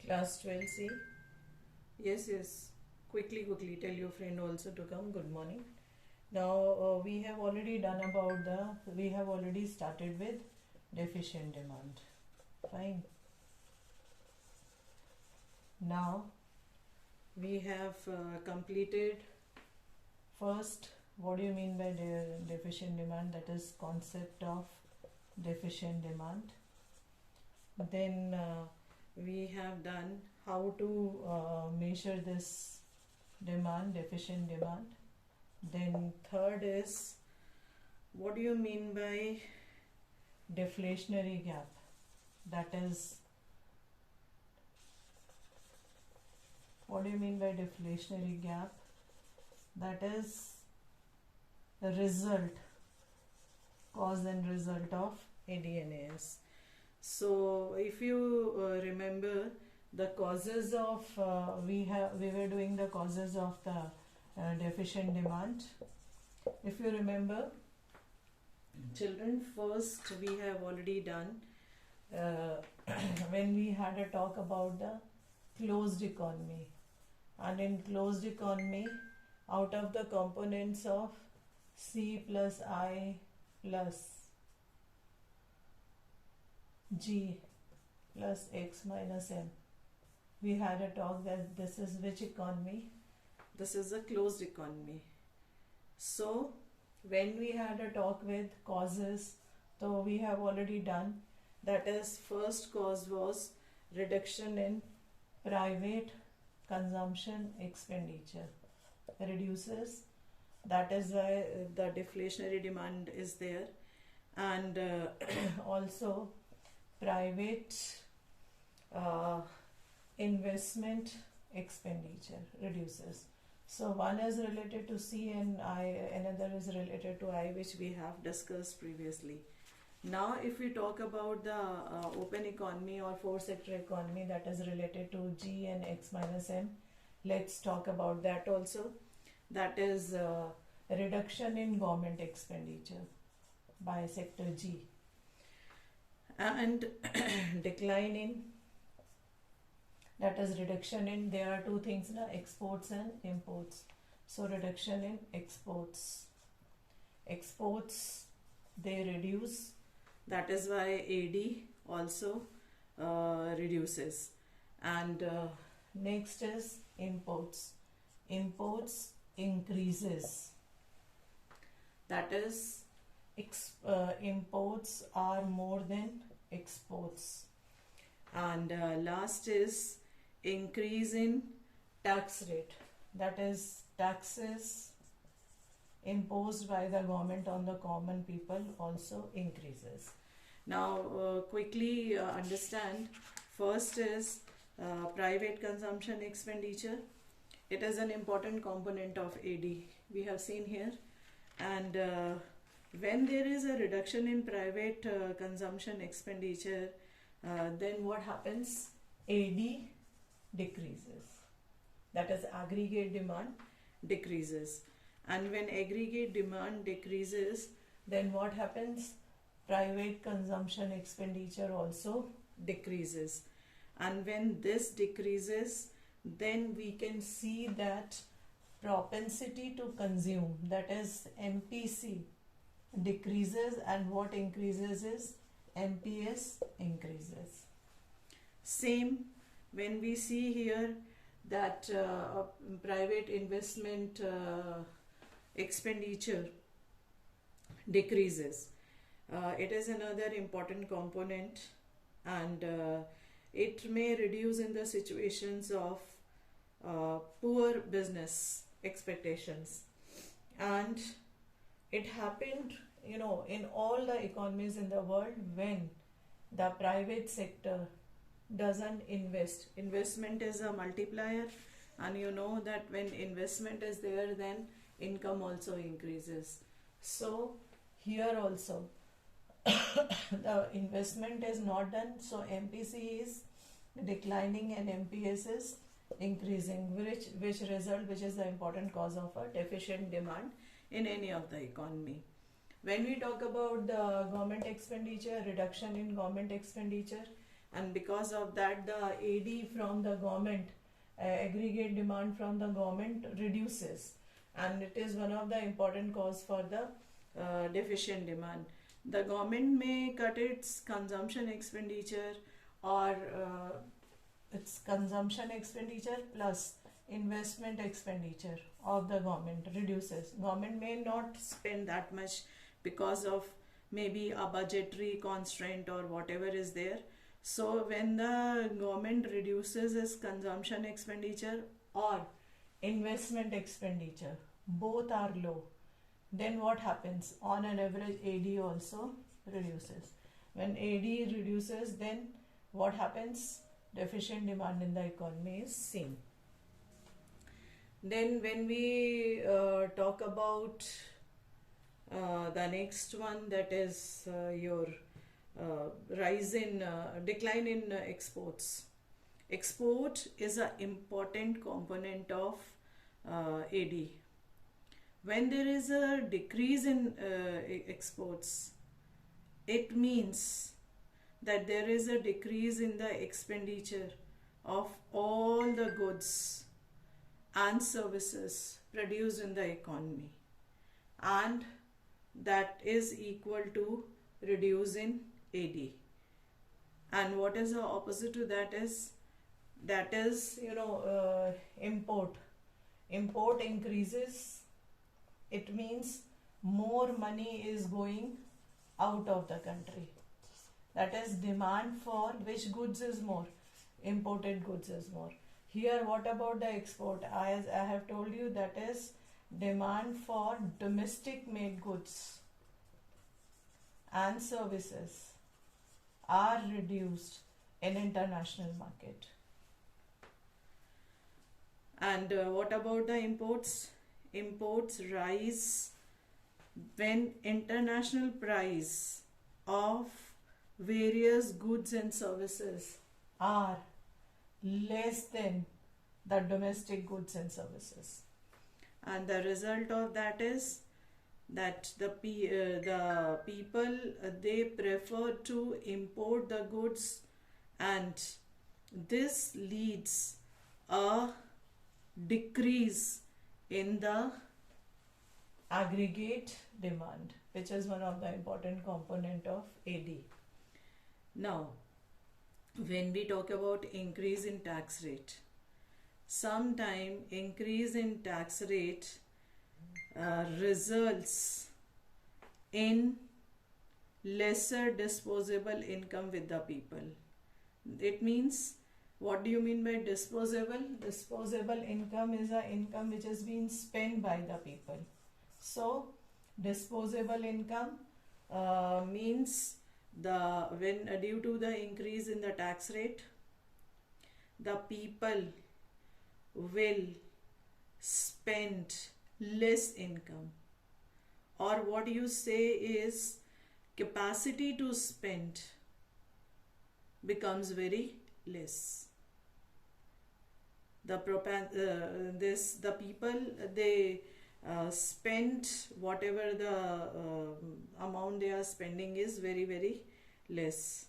Class 12C. Yes, yes. Quickly, tell your friend also to come. Good morning. Now we have already we have already started with deficient demand. Fine. Now we have completed first. What do you mean by deficient demand? That is concept of deficient demand. Then we have done how to measure this demand, deficient demand. Then third is, what do you mean by deflationary gap? That is, what do you mean by deflationary gap? That is the result, cause and result of AD&AS. So if you remember the causes of we were doing the causes of the deficient demand. If you remember, children, first we have already done when we had a talk about the closed economy, and in closed economy, out of the components of C plus I plus G plus X minus M, we had a talk that this is which economy? This is a closed economy. So when we had a talk with causes, so we have already done, that is, first cause was reduction in private consumption expenditure reduces, that is why the deflationary demand is there. And also private investment expenditure reduces. So one is related to C and I, another is related to I, which we have discussed previously. Now if we talk about the open economy or four sector economy, that is related to G and X minus M, let's talk about that also. That is reduction in government expenditure by sector G, and decline in, that is reduction in, there are two things now, exports and imports. So reduction in exports, they reduce, that is why AD also reduces. And next is imports increases, that is imports are more than exports. And last is increase in tax rate, that is taxes imposed by the government on the common people also increases. Now quickly understand, first is private consumption expenditure. It is an important component of AD, we have seen here. And when there is a reduction in private consumption expenditure, then what happens? AD decreases, that is aggregate demand decreases. And when aggregate demand decreases, then what happens? Private consumption expenditure also decreases. And when this decreases, then we can see that propensity to consume, that is MPC, decreases, and what increases is MPS increases. Same when we see here that private investment expenditure decreases. It is another important component, and it may reduce in the situations of poor business expectations. And it happened, in all the economies in the world, when the private sector doesn't invest. Investment is a multiplier, and you know that when investment is there, then income also increases. So here also the investment is not done, so MPC is declining and MPS is increasing, which is the important cause of a deficient demand in any of the economy. When we talk about the government expenditure, reduction in government expenditure, and because of that the AD from the government, aggregate demand from the government reduces, and it is one of the important cause for the deficient demand. The government may cut its consumption expenditure, or its consumption expenditure plus investment expenditure of the government reduces. Government may not spend that much because of maybe a budgetary constraint or whatever is there. So when the government reduces its consumption expenditure or investment expenditure, both are low, then what happens? On an average, AD also reduces. When AD reduces, then what happens? Deficient demand in the economy is seen. Then when we talk about the next one, that is your decline in exports. Export is an important component of AD. When there is a decrease in exports, it means that there is a decrease in the expenditure of all the goods and services produced in the economy, and that is equal to reduce in AD. And what is the opposite to that is import. Import increases, it means more money is going out of the country. That is, demand for which goods is more? Imported goods is more. Here, what about the export? As I have told you, that is demand for domestic made goods and services are reduced in international market. And what about the imports? Imports rise when international price of various goods and services are less than the domestic goods and services, and the result of that is that the people they prefer to import the goods, and this leads a decrease in the aggregate demand, which is one of the important component of AD. Now, when we talk about increase in tax rate, sometime increase in tax rate results in lesser disposable income with the people. It means, what do you mean by disposable? Disposable income is an income which is being spent by the people. So disposable income means due to the increase in the tax rate, the people will spend less income, or what you say is capacity to spend becomes very less. The people they spend whatever the amount they are spending is very less,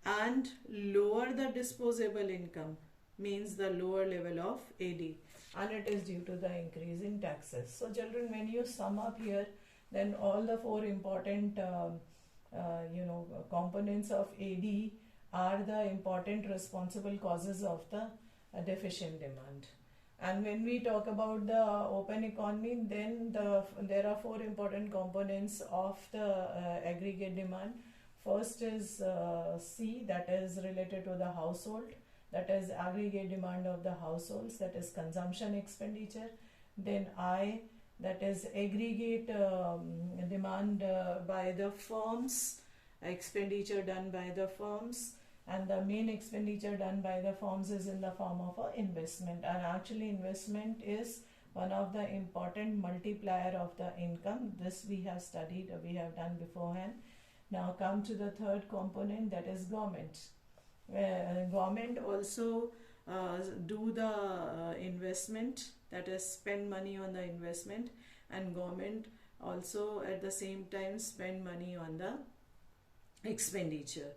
and lower the disposable income means the lower level of AD, and it is due to the increase in taxes. So children, when you sum up here, then all the four important components of AD are the important responsible causes of the deficient demand. And when we talk about the open economy, then there are four important components of the aggregate demand. First is C, that is related to the household, that is aggregate demand of the households, that is consumption expenditure. Then I, that is aggregate demand by the firms, expenditure done by the firms, and the main expenditure done by the firms is in the form of an investment, and actually investment is one of the important multiplier of the income. This we have studied, we have done beforehand. Now come to the third component, that is government. Government also do the investment, that is spend money on the investment, and government also at the same time spend money on the expenditure.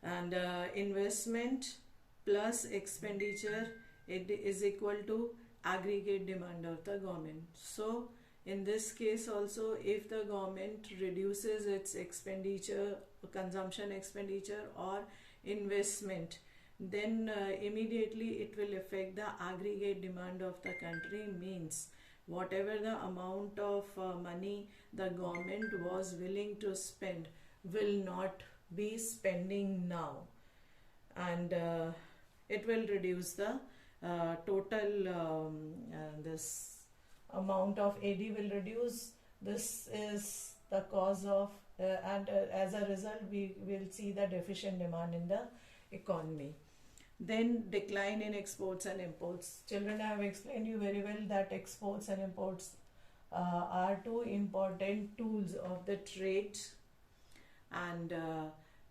and investment plus expenditure, it is equal to aggregate demand of the government. So in this case also, if the government reduces its expenditure, consumption expenditure or investment, then immediately it will affect the aggregate demand of the country. Means whatever the amount of money the government was willing to spend will not be spending now, and it will reduce the total this amount of AD will reduce. This is the cause of and as a result we will see the deficient demand in the economy. Then decline in exports and imports. Children, I have explained you very well that exports and imports are two important tools of the trade, and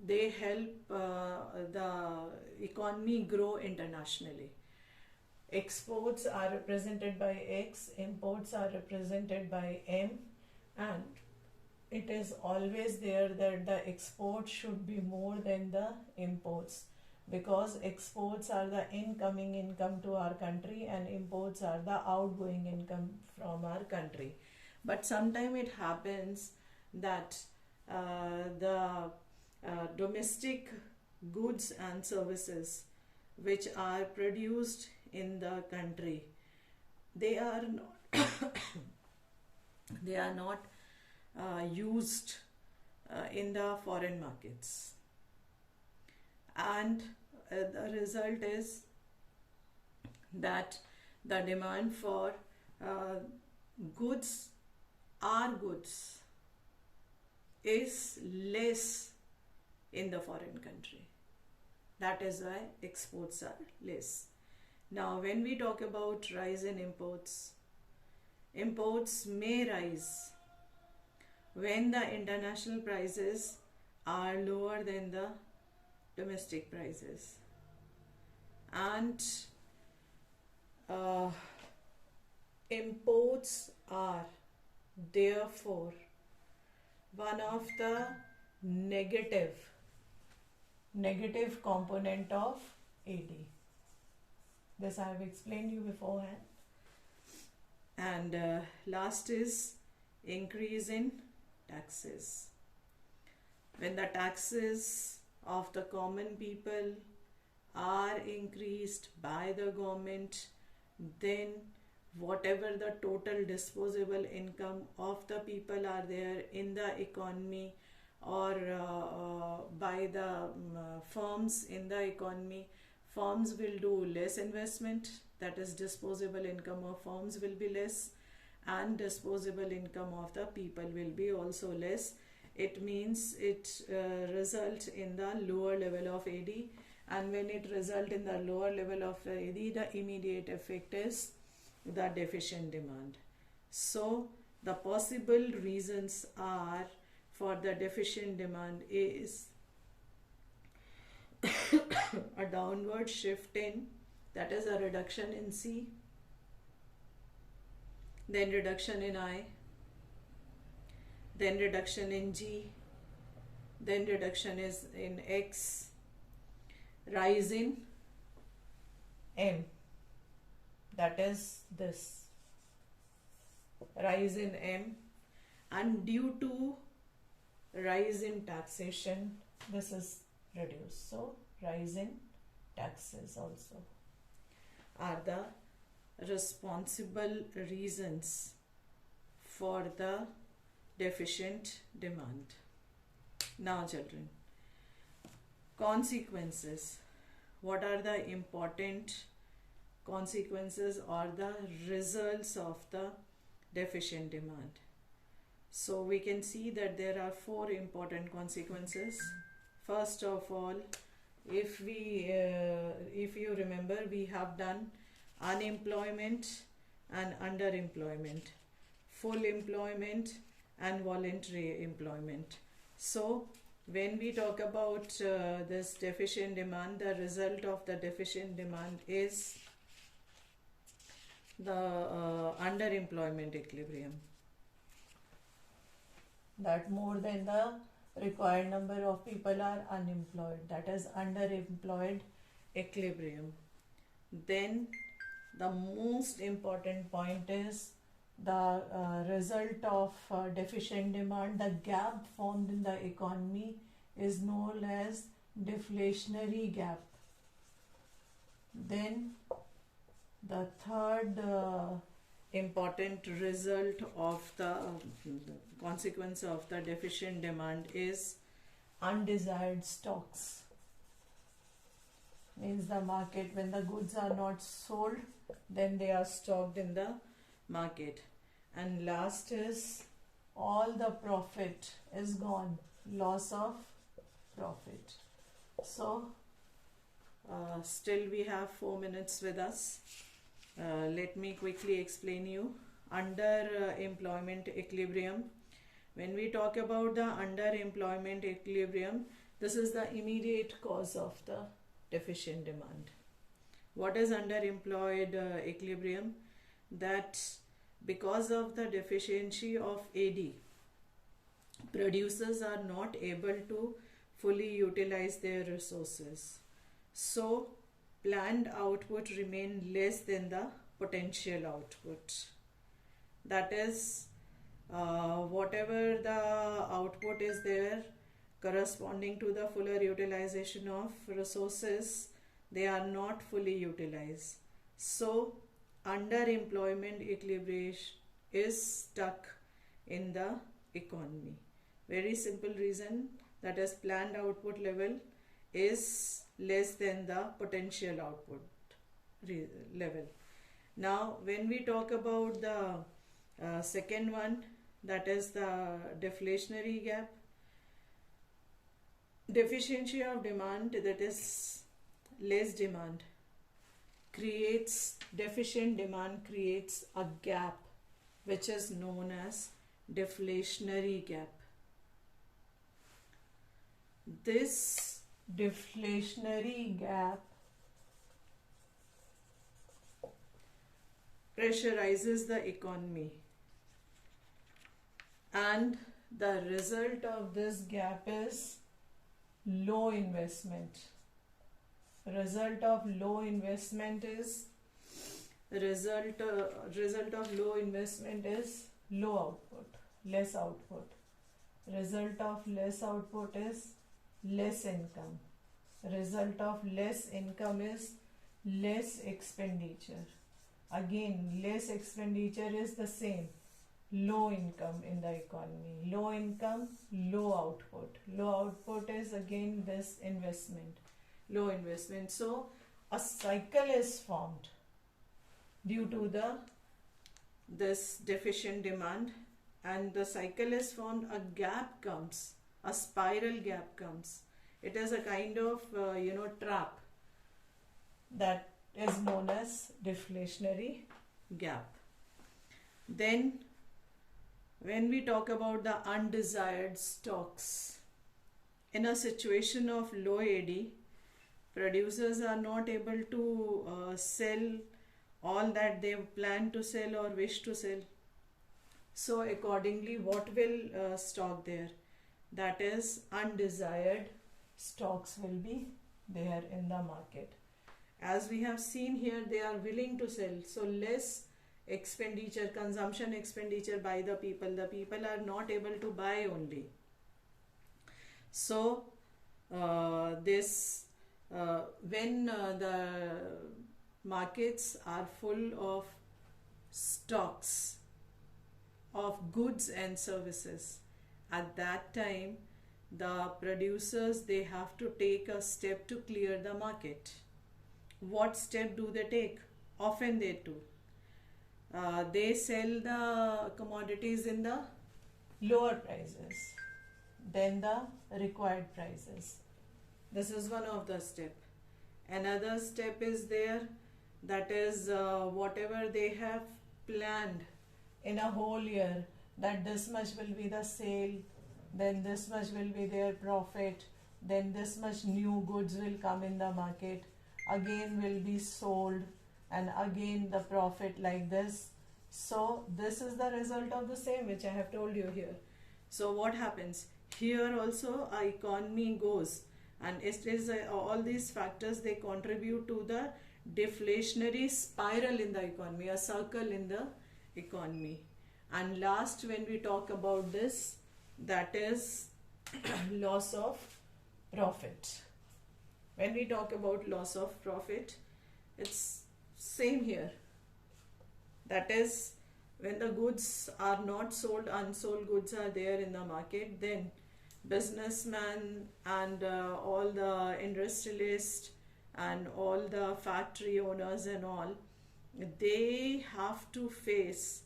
they help the economy grow internationally. Exports are represented by X, imports are represented by M, and it is always there that the exports should be more than the imports, because exports are the incoming income to our country and imports are the outgoing income from our country. But sometimes it happens that the domestic goods and services which are produced in the country, they are not they are not used in the foreign markets, and the result is that the demand for goods, our goods, is less in the foreign country. That is why exports are less. Now when we talk about rise in imports, imports may rise when the international prices are lower than the domestic prices, and imports are therefore one of the negative component of AD. This I have explained you beforehand. And last is increase in taxes. When the taxes of the common people are increased by the government, then whatever the total disposable income of the people are there in the economy, or by the firms in the economy, firms will do less investment, that is disposable income of firms will be less, and disposable income of the people will be also less. It means it result in the lower level of AD, and when it result in the lower level of AD, the immediate effect is the deficient demand. So the possible reasons are for the deficient demand is a downward shift in, that is a reduction in C, then reduction in I, then reduction in G, then reduction is in X, rise in M, that is this rise in M, and due to rise in taxation this is reduced. So rise in taxes also are the responsible reasons for the deficient demand. Now children, consequences. What are the important consequences or the results of the deficient demand? So we can see that there are 4 important consequences. First of all, if you remember, we have done unemployment and underemployment, full employment and voluntary employment. So when we talk about this deficient demand, the result of the deficient demand is the underemployment equilibrium, that more than the required number of people are unemployed, that is underemployed equilibrium. Then the most important point is the result of deficient demand. The gap formed in the economy is known as deflationary gap. Then the third important result of the consequence of the deficient demand is undesired stocks. Means the market, when the goods are not sold, then they are stocked in the market. And last is all the profit is gone, loss of profit. So still we have 4 minutes with us. Let me quickly explain you. Underemployment equilibrium. When we talk about the underemployment equilibrium, this is the immediate cause of the deficient demand. What is underemployed equilibrium? That because of the deficiency of AD, producers are not able to fully utilize their resources. So planned output remain less than the potential output. That is, whatever the output is there corresponding to the fuller utilization of resources, they are not fully utilized. So underemployment equilibrium is stuck in the economy. Very simple reason, that is planned output level is less than the potential output level. Now when we talk about the second one, that is the deflationary gap. Deficiency of demand, that is less demand, creates deficient demand, creates a gap which is known as deflationary gap. This deflationary gap pressurizes the economy, and the result of this gap is low investment. Result of low investment is result of low investment is low output, less output. Result of less output is less income. Result of less income is less expenditure. Again, less expenditure is the same, low income in the economy. Low income, low output. Low output is again this investment, low investment. So a cycle is formed due to this deficient demand, and the cycle is formed, a gap comes, a spiral gap comes. It is a kind of trap that is known as deflationary gap. Then when we talk about the undesired stocks, in a situation of low AD, producers are not able to sell all that they plan to sell or wish to sell. So accordingly, what will stock there? That is undesired stocks will be there in the market. As we have seen here, they are willing to sell, so less expenditure, consumption expenditure by the people. The people are not able to buy only. So when the markets are full of stocks of goods and services, at that time the producers, they have to take a step to clear the market. What step do they take? Often they do. They sell the commodities in the lower prices than the required prices. This is one of the step. Another step is there, that is whatever they have planned in a whole year, that this much will be the sale, then this much will be their profit, then this much new goods will come in the market, again will be sold, and again the profit, like this. So this is the result of the same which I have told you here. So what happens here also our economy goes, and it is all these factors, they contribute to the deflationary spiral in the economy, a circle in the economy. And last, when we talk about this, that is loss of profit. When we talk about loss of profit, it's same here. That is, when the goods are not sold, unsold goods are there in the market, then businessmen and all the industrialists and all the factory owners and all, they have to face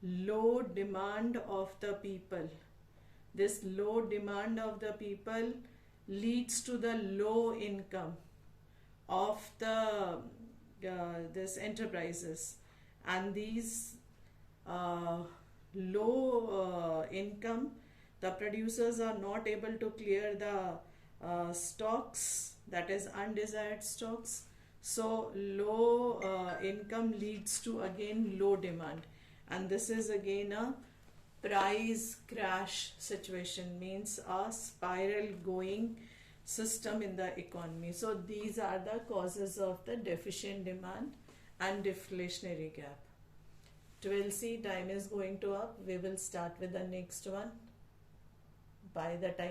low demand of the people. This low demand of the people leads to the low income of the this enterprises, and these low income, the producers are not able to clear the stocks, that is undesired stocks. So low income leads to again low demand, and this is again a price crash situation, means a spiral going system in the economy. So these are the causes of the deficient demand and deflationary gap. 12C, time is going to up. We will start with the next one by the time